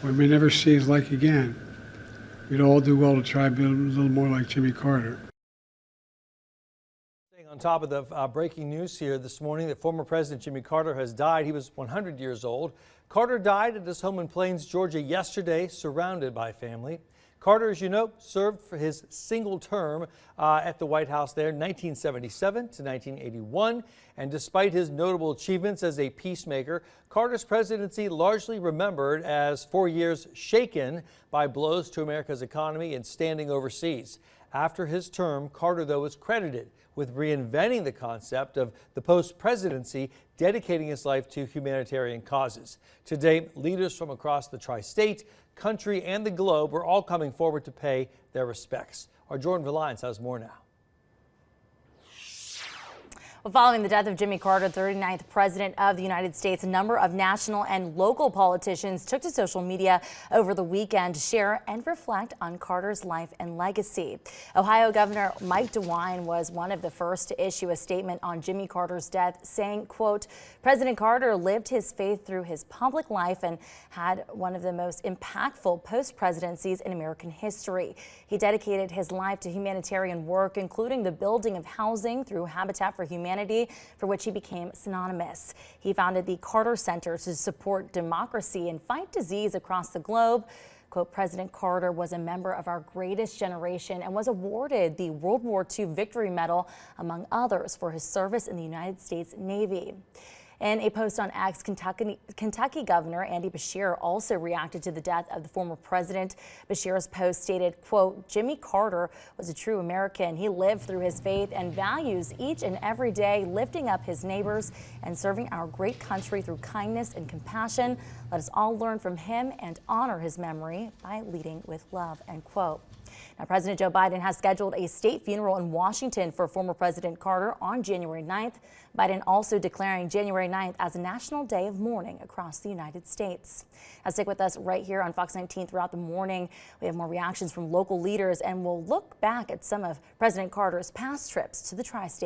we may never see his like again. We'd all do well to try to be a little more like Jimmy Carter. On top of the breaking news here this morning that former President Jimmy Carter has died. He was 100 years old. Carter died at his home in Plains, Georgia yesterday, surrounded by family. Carter, as you know, served for his single term at the White House there, 1977 to 1981. And despite his notable achievements as a peacemaker, Carter's presidency largely remembered as 4 years shaken by blows to America's economy and standing overseas. After his term, Carter, though, was credited with reinventing the concept of the post-presidency, dedicating his life to humanitarian causes. Today, leaders from across the tri-state, country, and the globe are all coming forward to pay their respects. Our Jordan Valines has more now. Well, following the death of Jimmy Carter, 39th President of the United States, a number of national and local politicians took to social media over the weekend to share and reflect on Carter's life and legacy. Ohio Governor Mike DeWine was one of the first to issue a statement on Jimmy Carter's death, saying, quote, "President Carter lived his faith through his public life and had one of the most impactful post-presidencies in American history. He dedicated his life to humanitarian work, including the building of housing through Habitat for Humanity, for which he became synonymous. He founded the Carter Center to support democracy and fight disease across the globe." Quote, "President Carter was a member of our greatest generation and was awarded the World War II Victory Medal, among others, for his service in the United States Navy." In a post on X, Kentucky Governor Andy Beshear also reacted to the death of the former president. Beshear's post stated, quote, "Jimmy Carter was a true American. He lived through his faith and values each and every day, lifting up his neighbors and serving our great country through kindness and compassion. Let us all learn from him and honor his memory by leading with love," end quote. Now, President Joe Biden has scheduled a state funeral in Washington for former President Carter on January 9th. Biden also declaring January 9th as a national day of mourning across the United States. Now, stick with us right here on Fox 19 throughout the morning. We have more reactions from local leaders, and we'll look back at some of President Carter's past trips to the tri-state.